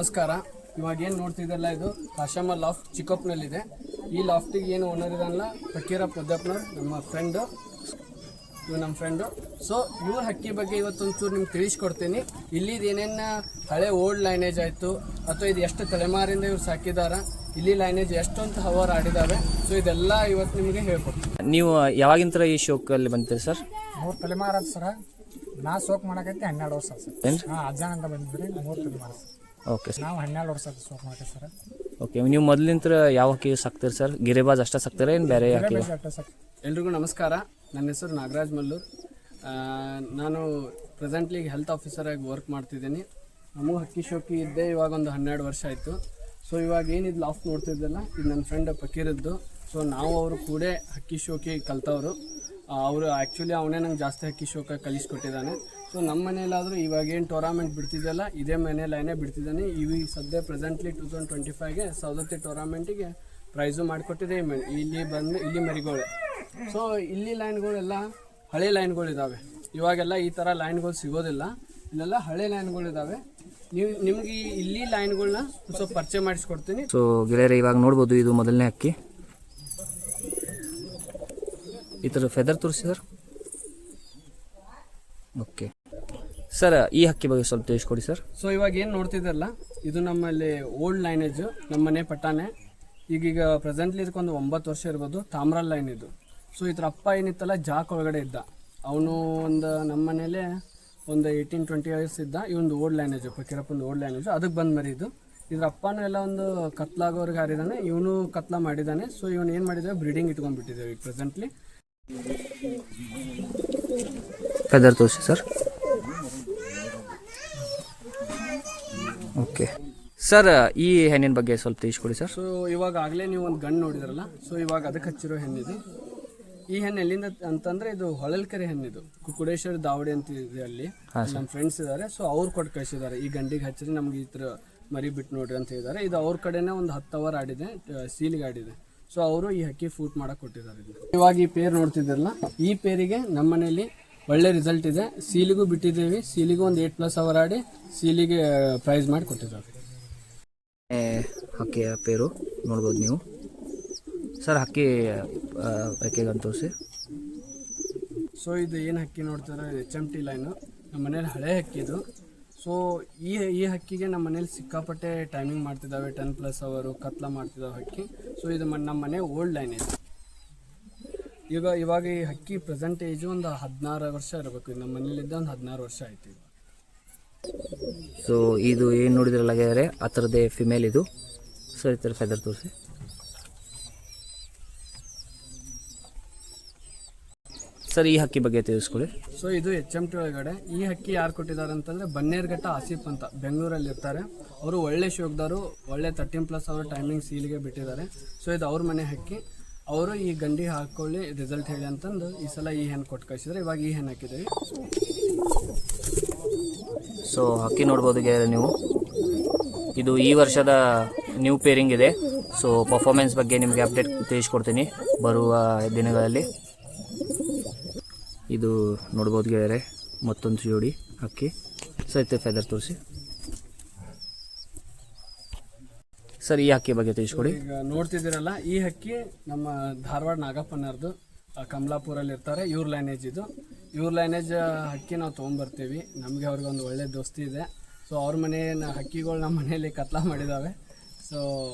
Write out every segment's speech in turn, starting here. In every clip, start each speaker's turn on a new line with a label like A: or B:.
A: ನಮಸ್ಕಾರ. ಇವಾಗ ಏನು ನೋಡ್ತಿದ್ದಲ್ಲ ಇದು ಕಾಶಮ್ಮ ಲಾಫ್ಟ್ ಚಿಕ್ಕಪ್ಪನಲ್ಲಿದೆ. ಈ ಲಾಫ್ಟಿಗೆ ಏನು ಓನರ್ ಇದಲ್ಲ ಫಕೀರ ಪದ್ದಪ್ಪನವ್ರು ನಮ್ಮ ಫ್ರೆಂಡು. ಸೊ ಇವ್ರ ಹಕ್ಕಿ ಬಗ್ಗೆ ಇವತ್ತೊಂಚೂರು ನಿಮ್ಗೆ ತಿಳಿಸ್ಕೊಡ್ತೀನಿ. ಇಲ್ಲಿದು ಏನೇನು ಹಳೆ ಓಲ್ಡ್ ಲೈನೇಜ್ ಆಯಿತು ಅಥವಾ ಇದು ಎಷ್ಟು ತಲೆಮಾರಿಂದ ಇವ್ರು ಸಾಕಿದಾರ, ಇಲ್ಲಿ ಲೈನೇಜ್ ಎಷ್ಟೊಂದು ಹವರ್ ಆಡಿದಾವೆ. ಸೊ ಇದೆಲ್ಲ ಇವತ್ತು ನಿಮಗೆ ಹೇಳ್ಕೊಡ್ತೀನಿ.
B: ನೀವು ಯಾವಾಗಿಂತ ಈ ಶೋಕಲ್ಲಿ ಬಂತೀರಿ ಸರ್?
C: 3 ತಲೆಮಾರ ಸರ. ನಾ ಸೋಕ್ ಮಾಡಕೈತಿ 12 ವರ್ಷ ಸರ್. ಅಜ್ಜಾನ ಅಂತ ಬಂದಿದ್ರಿ 3 ತಲೆಮಾರ.
B: Okay sir.
C: ನಾವು 12 ವರ್ಷ ಸೋಕ್ ಮಾಡಕ್ಕೆ ಸರ್.
B: ಓಕೆ, ನೀವು ಮೊದಲಿಂದ ಯಾವ ಹಕ್ಕಿ ಸಾಕ್ತೀರಿ ಸರ್? ಗಿರಿಬಾಜ್ ಅಷ್ಟೇ ಸಾಕ್ತೀರಾ ಏನು ಬೇರೆ ಹಕ್ಕಿ?
A: ಎಲ್ರಿಗೂ ನಮಸ್ಕಾರ. ನನ್ನ ಹೆಸರು ನಾಗರಾಜ್ ಮಲ್ಲೂರ್. ನಾನು ಪ್ರೆಸೆಂಟ್ಲಿ ಹೆಲ್ತ್ ಆಫೀಸರಾಗಿ ವರ್ಕ್ ಮಾಡ್ತಿದ್ದೀನಿ. ನಮಗೂ ಹಕ್ಕಿ ಶೋಕಿ ಇದ್ದೆ ಇವಾಗ ಒಂದು 12 ವರ್ಷ ಆಯಿತು. ಸೊ ಇವಾಗ ಏನಿದು ಲಾಫ್ಟ್ ನೋಡ್ತಿದ್ದಲ್ಲ ಇದು ನನ್ನ ಫ್ರೆಂಡ್ ಫಕೀರದ್ದು. ಸೊ ನಾವು ಅವರು ಕೂಡ ಹಕ್ಕಿ ಶೋಕಿ ಕಲ್ತವರು. ಅವರು ಆ್ಯಕ್ಚುಲಿ ಅವನೇ ನಂಗೆ ಜಾಸ್ತಿ ಹಕ್ಕಿ ಶೋಕ ಕಲಿಸ್ಕೊಟ್ಟಿದ್ದಾನೆ. ಸೊ ನಮ್ಮ ಮನೇಲಾದರೂ ಇವಾಗ ಏನು ಟೂರ್ನಾಮೆಂಟ್ ಬಿಡ್ತಿದ್ದಲ್ಲ ಇದೇ ಮನೇಲೇ ಬಿಡ್ತಿದ್ದಾನೆ. ಇವು ಸದ್ಯ ಪ್ರೆಸೆಂಟ್ಲಿ 2025ಗೆ ಸೌದತ್ತಿ ಟೂರ್ನಾಮೆಂಟಿಗೆ ಪ್ರೈಸು ಮಾಡಿಕೊಟ್ಟಿದೆ. ಇಲ್ಲಿ ಮರಿಗಳು. ಸೊ ಇಲ್ಲಿ ಲೈನ್ಗಳೆಲ್ಲ ಹಳೆ ಲೈನ್ಗಳಿದ್ದಾವೆ. ಇವಾಗೆಲ್ಲ ಈ ಥರ ಲೈನ್ಗಳು ಸಿಗೋದಿಲ್ಲ. ಇಲ್ಲೆಲ್ಲ ಹಳೆ ಲೈನ್ಗಳಿದ್ದಾವೆ. ನಿಮ್ಗೆ ಇಲ್ಲಿ ಲೈನ್ಗಳನ್ನ ಸ್ವಲ್ಪ ಪರಿಚಯ ಮಾಡಿಸ್ಕೊಡ್ತೀನಿ.
B: ಸೊ ಗೆಳೆಯರೆ, ಇವಾಗ ನೋಡ್ಬೋದು ಇದು ಮೊದಲನೇ ಹಕ್ಕಿ. ಈ ಥರ ಫೆದರ್ ತೋರಿಸಿ ಸರ್. ಓಕೆ ಸರ್, ಈ ಹಕ್ಕಿ ಬಗ್ಗೆ ಸ್ವಲ್ಪ ತಿಳಿಸ್ಕೊಡಿ ಸರ್.
A: ಸೊ ಇವಾಗ ಏನು ನೋಡ್ತಿದ್ದಲ್ಲ ಇದು ನಮ್ಮಲ್ಲಿ ಓಲ್ಡ್ ಲೈನೇಜು, ನಮ್ಮನೆ ಪಟ್ಟಾನೆ. ಈಗೀಗ ಪ್ರೆಸೆಂಟ್ಲಿ ಇದಕ್ಕೊಂದು 9 ವರ್ಷ ಇರ್ಬೋದು. ತಾಮ್ರ ಲೈನ್ ಇದು. ಸೊ ಇದ್ರ ಅಪ್ಪ ಏನಿತ್ತಲ್ಲ ಜಾಕ್ ಒಳಗಡೆ ಇದ್ದ. ಅವನು ನಮ್ಮ ಮನೇಲೆ ಒಂದು 18-20 ಇಯರ್ಸ್ ಇದ್ದ. ಈ ಒಂದು ಓಲ್ಡ್ ಲೈನೇಜು, ಫಕೀರಪ್ಪಂದು ಓಲ್ಡ್ ಲೈನೇಜು, ಅದಕ್ಕೆ ಬಂದು ಮರಿದು. ಇದ್ರ ಅಪ್ಪನೂ ಎಲ್ಲ ಒಂದು ಕತ್ಲಾಗೋರ್ಗೆ ಹಾರಿದ್ದಾನೆ, ಇವನು ಕತ್ಲ ಮಾಡಿದ್ದಾನೆ. ಸೊ ಇವನು ಏನು ಮಾಡಿದ್ದೇವೆ, ಬ್ರೀಡಿಂಗ್ ಇಟ್ಕೊಂಡ್ಬಿಟ್ಟಿದ್ದೇವೆ ಈಗ ಪ್ರೆಸೆಂಟ್ಲಿ.
B: ಫೆದರ್ ತೋರಿಸಿ ಸರ್. ಓಕೆ ಸರ್, ಈ ಹೆಣ್ಣಿನ ಬಗ್ಗೆ ಸ್ವಲ್ಪ ತಿಳಿಸ್ಕೊಡಿ ಸರ್.
A: ಸೊ ಇವಾಗ ಆಗಲೇ ನೀವು ಒಂದು ಗಂಡು ನೋಡಿದ್ರಲ್ಲ, ಸೊ ಇವಾಗ ಅದಕ್ಕೆ ಹಚ್ಚಿರೋ ಹೆಣ್ಣಿದೆ. ಈ ಹೆಣ್ಣು ಎಲ್ಲಿಂದ ಅಂತಂದರೆ ಇದು ಹೊಳಲ್ಕೆರೆ ಹೆಣ್ಣಿದು. ಕುಕುಡೇಶ್ವರ ದಾವಡಿ ಅಂತ ಇದೆ, ಅಲ್ಲಿ ನಮ್ಮ ಫ್ರೆಂಡ್ಸ್ ಇದ್ದಾರೆ. ಸೊ ಅವ್ರು ಕೊಟ್ಟು ಕಳಿಸಿದ್ದಾರೆ, ಈ ಗಂಡಿಗೆ ಹಚ್ಚಿದ್ರೆ ನಮ್ಗೆ ಈ ಥರ ಮರಿ ಬಿಟ್ಟು ನೋಡ್ರಿ ಅಂತ ಹೇಳಿದ್ದಾರೆ. ಇದು ಅವ್ರ ಕಡೆನೇ ಒಂದು 10 ಅವರ್ ಆಡಿದೆ, ಸೀಲಿಗೆ ಆಡಿದೆ. ಸೊ ಅವರು ಈ ಹಕ್ಕಿ ಫೂಟ್ ಮಾಡಕ್ಕೆ ಕೊಟ್ಟಿದ್ದಾರೆ. ಇವಾಗ ಈ ಪೇರ್ ನೋಡ್ತಿದ್ರಲ್ಲ, ಈ ಪೇರಿಗೆ ನಮ್ಮ ಮನೇಲಿ ಒಳ್ಳೆ ರಿಸಲ್ಟ್ ಇದೆ. ಸೀಲಿಗೂ ಬಿಟ್ಟಿದ್ದೇವೆ. ಸೀಲಿಗೂ ಒಂದು 8+ ಅವರ್ ಆಡಿ ಸೀಲಿಗೆ ಪ್ರೈಸ್ ಮಾಡಿ ಕೊಟ್ಟಿದ್ದಾರೆ.
B: ಹಕ್ಕಿಯ ಪೇರು ನೋಡ್ಬೋದು ನೀವು ಸರ್. ಹಕ್ಕಿ ರೆಕ್ಕೆಗಂತ ತೋರಿಸಿ.
A: ಸೊ ಇದು ಏನು ಹಕ್ಕಿ ನೋಡ್ತಾರೆ, HMT ಲೈನು. ನಮ್ಮ ಮನೇಲಿ ಹಳೆ ಹಕ್ಕಿ ಇದು. ಸೊ ಈ ಹಕ್ಕಿಗೆ ನಮ್ಮ ಮನೇಲಿ ಸಿಕ್ಕಾಪಟ್ಟೆ ಟೈಮಿಂಗ್ ಮಾಡ್ತಿದ್ದಾವೆ. 10+ ಅವರು ಕತ್ಲ ಮಾಡ್ತಿದ್ದಾವೆ ಹಕ್ಕಿ. ಸೊ ಇದು ನಮ್ಮ ಮನೆ ಓಲ್ಡ್ ಲೈನ್ ಇದೆ. ಇವಾಗ ಈ ಹಕ್ಕಿ ಪ್ರೆಸೆಂಟ್ ಏಜು ಒಂದು 16 ವರ್ಷ ಇರಬೇಕು. ನಮ್ಮ ಮನೇಲಿದ್ದ ಒಂದು 16 ವರ್ಷ ಆಯ್ತು.
B: ಸೊ ಇದು ಏನು ನೋಡಿದ್ರಲ್ಲ ಗೆಳೆಯರೆ, ಆ ಥರದ್ದೇ ಫಿಮೇಲ್ ಇದು. ಸೊ ಈ ಥರ ಫೆದರ್ ತೋರಿಸಿ. ಸರ್, ಈ ಹಕ್ಕಿ ಬಗ್ಗೆ ತಿಳಿಸ್ಕೊಳ್ಳಿ.
A: ಸೊ ಇದು HMT ಒಳಗಡೆ ಈ ಹಕ್ಕಿ ಯಾರು ಕೊಟ್ಟಿದ್ದಾರೆ ಅಂತಂದರೆ ಬನ್ನೇರ್ಘಟ್ಟ ಆಸಿಫ್ ಅಂತ ಬೆಂಗಳೂರಲ್ಲಿ ಇರ್ತಾರೆ. ಅವರು ಒಳ್ಳೆ ಶೋಕ್ದಾರು, ಒಳ್ಳೆ 13+ ಅವರ್ ಟೈಮಿಂಗ್ ಸೀಲಿಗೆ ಬಿಟ್ಟಿದ್ದಾರೆ. ಸೊ ಇದು ಅವ್ರ ಮನೆ ಹಕ್ಕಿ. ಅವರು ಈ ಗಂಡಿ ಹಾಕೊಳ್ಳಿ ರಿಸಲ್ಟ್ ಹೇಳಿ ಅಂತಂದು ಈ ಸಲ ಈ ಹೆಣ್ಣು ಕೊಟ್ಟು ಕಳಿಸಿದ್ರೆ ಇವಾಗ ಈ ಹೆಣ್ಣು ಹಾಕಿದ್ದೀವಿ.
B: ಸೊ ಹಕ್ಕಿ ನೋಡ್ಬೋದು ಗೆಳೆಯರೆ ನೀವು. ಇದು ಈ ವರ್ಷದ ನ್ಯೂ ಪೇರಿಂಗ್ ಇದೆ. ಸೊ ಪರ್ಫಾರ್ಮೆನ್ಸ್ ಬಗ್ಗೆ ನಿಮಗೆ ಅಪ್ಡೇಟ್ ತಿಳಿಸ್ಕೊಡ್ತೀನಿ ಬರುವ ದಿನಗಳಲ್ಲಿ. ಇದು ನೋಡ್ಬೋದು ಗೆಳೆಯರೆ, ಮತ್ತೊಂದು ಜೋಡಿ ಹಕ್ಕಿ. ಸಹಿತ ಫೆದರ್ ತೋರಿಸಿ ಸರ್. ಈ ಹಕ್ಕಿ ಬಗ್ಗೆ ತಿಳಿಸ್ಕೊಡಿ.
A: ಈಗ ನೋಡ್ತಿದ್ದೀರಲ್ಲ, ಈ ಹಕ್ಕಿ ನಮ್ಮ ಧಾರವಾಡ ನಾಗಪ್ಪನವ್ರದ್ದು, ಕಮಲಾಪುರಲ್ಲಿ ಇರ್ತಾರೆ. ಇವ್ರ ಲೈನೇಜ್ ಇದು. ಇವ್ರ ಲೈನೇಜ್ ಹಕ್ಕಿ ನಾವು ತೊಗೊಂಬರ್ತೀವಿ. ನಮಗೆ ಅವ್ರಿಗೊಂದು ಒಳ್ಳೆ ದೋಸ್ತಿ ಇದೆ. ಸೊ ಅವ್ರ ಮನೆಯ ಹಕ್ಕಿಗಳು ನಮ್ಮ ಮನೆಯಲ್ಲಿ ಕತ್ಲ ಮಾಡಿದ್ದಾವೆ. ಸೊ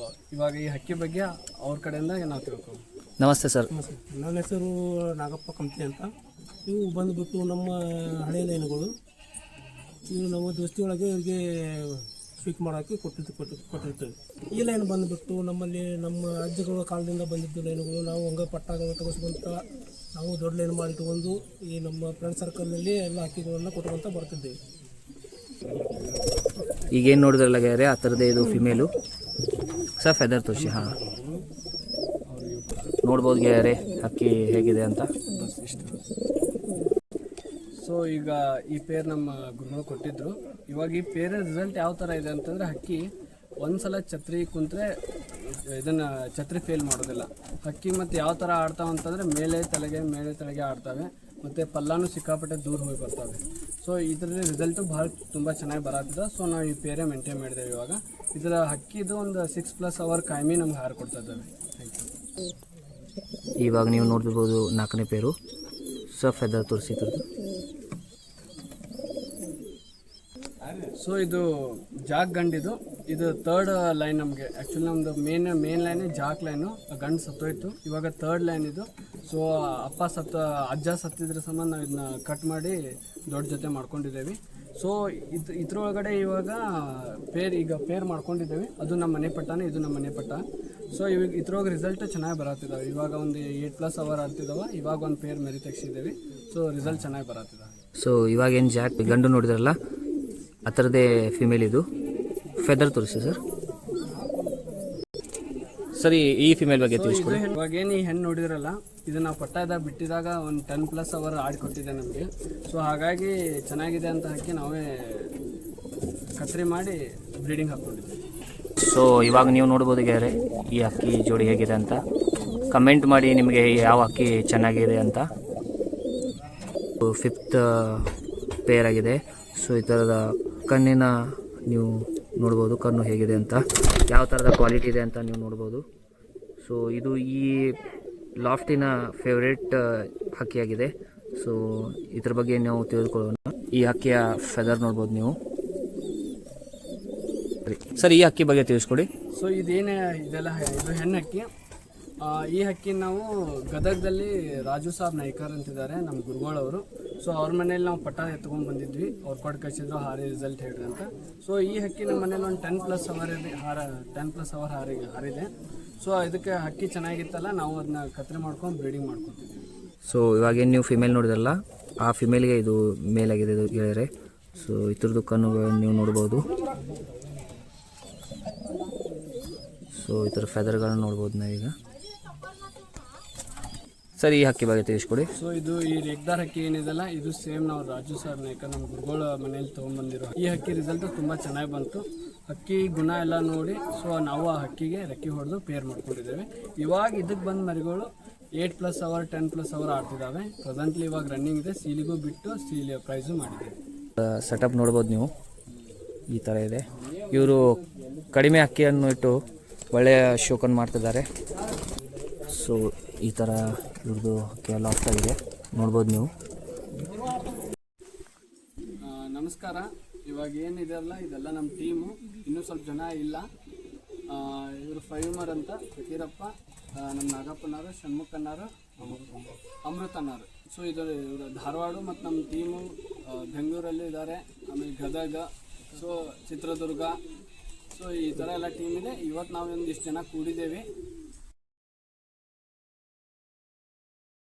A: ಇವಾಗ ಈ ಹಕ್ಕಿ ಬಗ್ಗೆ ಅವ್ರ ಕಡೆಯಿಂದ ನಾವು ತಿಳ್ಕೊಂಡು.
B: ನಮಸ್ತೆ ಸರ್.
D: ನನ್ನ ಹೆಸರು ನಾಗಪ್ಪ ಕಂಪ್ನಿ ಅಂತ. ಇವು ಬಂದುಬಿಟ್ಟು ನಮ್ಮ ಹಳೆ ಲೈನ್ಗಳು. ಇವು ನಮ್ಮ ದೋಸ್ತಿ ಒಳಗೆ ಇವರಿಗೆ ಸ್ವೀಕ್ ಮಾಡೋಕ್ಕೆ ಕೊಟ್ಟಿರ್ತೇವೆ. ಈ ಲೈನ್ ಬಂದುಬಿಟ್ಟು ನಮ್ಮಲ್ಲಿ ನಮ್ಮ ಅಜ್ಜಗಳ ಕಾಲದಿಂದ ಬಂದಿದ್ದು ಲೈನ್ಗಳು. ನಾವು ಹಂಗೆ ಪಟ್ಟಾಗ ತಗೋಸ್ಕೊಂತ ನಾವು ದೊಡ್ಡ ಲೈನ್ ಮಾಡಿಟ್ಕೊಂಡು ಈ ನಮ್ಮ ಫ್ರೆಂಡ್ ಸರ್ಕಲ್ನಲ್ಲಿ ಎಲ್ಲ ಹಕ್ಕಿಗಳನ್ನು ಕೊಟ್ಕೊಂತ ಬರ್ತಿದ್ದೇವೆ.
B: ಈಗೇನು ನೋಡಿದ್ರಲ್ಲ ಗೆಳೆಯರೆ, ಆ ಥರದೇ ಇದು ಫಿಮೇಲು ಸರ್. ಫೆದರ್ ತೋರಿಸಿ. ಹಾಂ, ನೋಡ್ಬೋದು ಗೆಳೆಯರೆ ಹಕ್ಕಿ ಹೇಗಿದೆ ಅಂತ.
A: ಸೊ ಈಗ ಈ ಪೇರ್ ನಮ್ಮ ಗುರುಗಳು ಕೊಟ್ಟಿದ್ರು. ಇವಾಗ ಈ ಪೇರ್ ರಿಸಲ್ಟ್ ಯಾವ ಥರ ಇದೆ ಅಂತಂದರೆ, ಹಕ್ಕಿ ಒಂದ್ಸಲ ಛತ್ರಿ ಕುಂತ್ರೆ ಇದನ್ನು ಛತ್ರಿ ಫೇಲ್ ಮಾಡೋದಿಲ್ಲ. ಹಕ್ಕಿ ಮತ್ತು ಯಾವ ಥರ ಆಡ್ತಾವೆ ಅಂತಂದರೆ ಮೇಲೆ ತಲೆಗೆ ಆಡ್ತವೆ. ಮತ್ತು ಪಲ್ಲಾನು ಸಿಕ್ಕಾಪಟ್ಟೆ ದೂರ ಹೋಗಿ ಬರ್ತವೆ. ಸೊ ಇದರಲ್ಲಿ ರಿಸಲ್ಟು ಭಾಳ ತುಂಬ ಚೆನ್ನಾಗಿ ಬರತ್ತಿದೆ. ಸೊ ನಾವು ಈ ಪೇರೆ ಮೇಂಟೈನ್ ಮಾಡಿದ್ದೇವೆ. ಇವಾಗ ಇದರ ಹಕ್ಕಿದು ಒಂದು 6+ ಅವರ್ ಕಾಯಮಿ ನಮ್ಗೆ ಹಾರ ಕೊಡ್ತಾ ಇದ್ದಾವೆ. Thank you.
B: ಇವಾಗ ನೀವು ನೋಡ್ತಿರ್ಬೋದು 4ನೇ ಪೇರು. ಸೊ ಫೆದರ್ ತೋರಿಸಿ ಇದ್ರದ್ದು.
A: ಸೊ ಇದು ಜಾಕ್ ಗಂಡಿದು. ಇದು 3rd ಲೈನ್ ನಮಗೆ. ಆ್ಯಕ್ಚುಲಿ ನಮ್ಮದು ಮೇನ್ ಲೈನ್ ಜಾಕ್ ಲೈನು. ಗಂಡು ಸತ್ತೋಯ್ತು. ಇವಾಗ 3rd ಲೈನ್ ಇದು. ಸೊ ಅಜ್ಜ ಸತ್ತಿದ್ರ ಸಂಬಂಧ ನಾವು ಇದನ್ನ ಕಟ್ ಮಾಡಿ ದೊಡ್ಡ ಜೊತೆ ಮಾಡ್ಕೊಂಡಿದ್ದೇವೆ. ಸೊ ಇದ್ರೊಳಗಡೆ ಇವಾಗ ಪೇರ್ ಮಾಡ್ಕೊಂಡಿದ್ದೇವೆ. ಅದು ನಮ್ಮ ಮನೆ ಪಟ್ಟನೇ, ಇದು ನಮ್ಮ ಮನೆ ಪಟ್ಟ. ಸೊ ಇವಾಗ ಇದ್ರೊಳಗೆ ರಿಸಲ್ಟ್ ಚೆನ್ನಾಗಿ ಬರತ್ತಿದ್ದಾವೆ. ಇವಾಗ ಒಂದು 8+ ಅವರ್ ಆಗ್ತಿದ್ದಾವೆ. ಇವಾಗ ಒಂದು ಪೇರ್ ಮರಿ ತೆಗ್ಸಿದ್ದೇವೆ. ಸೊ ರಿಸಲ್ಟ್ ಚೆನ್ನಾಗಿ ಬರತ್ತಿದ್ದಾವೆ.
B: ಸೊ ಇವಾಗ ಏನು ಜಾಕ್ ಗಂಡು ನೋಡಿದ್ರಲ್ಲ ಆ ಥರದೇ ಫಿಮೇಲ್ ಇದು. ಫೆದರ್ ತೋರಿಸಿ ಸರ್. ಸರಿ, ಈ ಫಿಮೇಲ್ ಬಗ್ಗೆ ತಿಳಿಸ್ಕೊಡಿ.
A: ಇವಾಗ ಏನು ಈ ಹೆಣ್ಣು ನೋಡಿದ್ರಲ್ಲ, ಇದು ನಾವು ಪಟ್ಟದಾಗ ಬಿಟ್ಟಿದಾಗ ಒಂದು 10+ ಅವರ್ ಆಡಿಕೊಟ್ಟಿದೆ ನಮಗೆ. ಸೊ ಹಾಗಾಗಿ ಚೆನ್ನಾಗಿದೆ ಅಂತ ಹಾಕಿ ನಾವೇ ಕತ್ರಿ ಮಾಡಿ ಬ್ರೀಡಿಂಗ್ ಹಾಕ್ಕೊಂಡಿದ್ವಿ.
B: ಸೊ ಇವಾಗ ನೀವು ನೋಡ್ಬೋದು ಗೆಳೆಯರೆ ಈ ಅಕ್ಕಿ ಜೋಡಿ ಹೇಗಿದೆ ಅಂತ. ಕಮೆಂಟ್ ಮಾಡಿ ನಿಮಗೆ ಯಾವ ಅಕ್ಕಿ ಚೆನ್ನಾಗಿದೆ ಅಂತ. 5th ಪೇರ್ ಆಗಿದೆ. ಸೊ ಈ ಥರದ ಕಣ್ಣಿನ ನೀವು ನೋಡ್ಬೋದು, ಕಣ್ಣು ಹೇಗಿದೆ ಅಂತ, ಯಾವ ಥರದ ಕ್ವಾಲಿಟಿ ಇದೆ ಅಂತ ನೀವು ನೋಡ್ಬೋದು. ಸೊ ಇದು ಈ ಲಾಫ್ಟಿನ ಫೇವ್ರೇಟ್ ಹಕ್ಕಿಯಾಗಿದೆ. ಸೊ ಇದ್ರ ಬಗ್ಗೆ ನಾವು ತಿಳಿದುಕೊಳ್ಳೋಣ. ಈ ಹಕ್ಕಿಯ ಫೆದರ್ ನೋಡ್ಬೋದು ನೀವು. ಸರ್, ಈ ಹಕ್ಕಿ ಬಗ್ಗೆ ತಿಳಿಸ್ಕೊಡಿ.
A: ಸೊ ಇದು ಹೆಣ್ಣು ಹಕ್ಕಿ. ಈ ಹಕ್ಕಿ ನಾವು ಗದಗದಲ್ಲಿ ರಾಜು ಸಾಬ್ ನೈಕರ್ ಅಂತಿದ್ದಾರೆ, ನಮ್ಮ ಗುರುಗಳವರು. ಸೊ ಅವ್ರ ಮನೇಲಿ ನಾವು ಪಟ್ಟ ಎತ್ಕೊಂಡು ಬಂದಿದ್ವಿ. ಅವ್ರು ಕೊಟ್ಟು ಕಳಿಸಿದ್ರು ಹಾರಿ ರಿಸಲ್ಟ್ ಹೇಳ್ರಿ ಅಂತ. ಸೊ ಈ ಹಕ್ಕಿ ನಮ್ಮ ಮನೇಲಿ ಒಂದು 10+ ಅವರ್ ಹಾರಿದೆ. ಸೊ ಇದಕ್ಕೆ ಹಕ್ಕಿ ಚೆನ್ನಾಗಿತ್ತಲ್ಲ, ನಾವು ಅದನ್ನ ಕತ್ರಿ ಮಾಡ್ಕೊಂಡು ಬ್ರೀಡಿಂಗ್ ಮಾಡ್ಕೊತಿದ್ವಿ.
B: ಸೊ ಇವಾಗೇನು ನೀವು ಫಿಮೇಲ್ ನೋಡಿದ್ರಲ್ಲ ಆ ಫಿಮೇಲ್ಗೆ ಇದು ಮೇಲ್ ಆಗಿದೆ ಇದು ಗೆಳೆಯರೆ. ಸೊ ಇದ್ರದ್ದು ಕಣ್ಣುಗಳನ್ನು ನೀವು ನೋಡ್ಬೋದು. ಸೊ ಈ ಥರ ಫೆದರ್ಗಳನ್ನ ನೋಡ್ಬೋದು ನಾವೀಗ. ಸರಿ, ಈ ಹಕ್ಕಿ ಬಗ್ಗೆ ತಿಳಿಸ್ಕೊಡಿ.
A: ಸೊ ಇದು ಈ ರೇಗ್ದಾರ್ ಹಕ್ಕಿ ಏನಿದೆಲ್ಲ, ಇದು ಸೇಮ್ ನಾವು ರಾಜು ಸರ್ ನಾಯ್ಕ ನಮ್ಮ ಗುರುಗಳ ಮನೇಲಿ ತೊಗೊಂಡ್ಬಂದಿರೋ ಈ ಹಕ್ಕಿ ರಿಸಲ್ಟ್ ತುಂಬ ಚೆನ್ನಾಗಿ ಬಂತು. ಹಕ್ಕಿ ಗುಣ ಎಲ್ಲ ನೋಡಿ ಸೊ ನಾವು ಆ ಹಕ್ಕಿಗೆ ರೆಕ್ಕಿ ಹೊಡೆದು ಪೇರ್ ಮಾಡ್ಕೊಂಡಿದ್ದೇವೆ. ಇವಾಗ ಇದಕ್ಕೆ ಬಂದ ಮರಿಗಳು 8+ ಅವರ್ 10+ ಅವರ್ ಆಡ್ತಿದ್ದಾವೆ. ಪ್ರೆಸೆಂಟ್ಲಿ ಇವಾಗ ರನ್ನಿಂಗ್ ಇದೆ. ಸೀಲಿಗೂ ಬಿಟ್ಟು ಸೀಲಿ ಪ್ರೈಸು ಮಾಡಿದ್ದೇವೆ.
B: ಸೆಟಪ್ ನೋಡ್ಬೋದು ನೀವು, ಈ ಥರ ಇದೆ. ಇವರು ಕಡಿಮೆ ಅಕ್ಕಿಯನ್ನು ಇಟ್ಟು ಒಳ್ಳೆಯ ಶೋಕನ್ನು ಮಾಡ್ತಿದ್ದಾರೆ. ಸೊ ಈ ಥರ ಇವ್ರದ್ದು ಅಕ್ಕಿ ಲಾಫ್ಟ್ ಆಗಿದೆ, ನೋಡ್ಬೋದು ನೀವು.
A: ನಮಸ್ಕಾರ. ಇವಾಗ ಏನಿದೆ ಅಲ್ಲ, ಇದೆಲ್ಲ ನಮ್ಮ ಟೀಮು. ಇನ್ನೂ ಸ್ವಲ್ಪ ಜನ ಇಲ್ಲ. ಇವರು ಫೈಮರ್ ಅಂತ, ಫಕೀರಪ್ಪ, ನಮ್ಮ ನಾಗಪ್ಪನವರು, ಷಣ್ಮುಖಣ್ಣರು, ಅಮೃತಣ್ಣರು. ಸೊ ಇವರು ಧಾರವಾಡ ಮತ್ತು ನಮ್ಮ ಟೀಮು ಬೆಂಗಳೂರಲ್ಲಿ ಇದ್ದಾರೆ. ಆಮೇಲೆ ಗದಗ, ಸೊ ಚಿತ್ರದುರ್ಗ. ಸೊ ಈ ಥರ ಎಲ್ಲ ಟೀಮ್ ಇದೆ. ಇವತ್ತು ನಾವು ಒಂದಿಷ್ಟು ಜನ ಕೂಡಿದ್ದೇವೆ.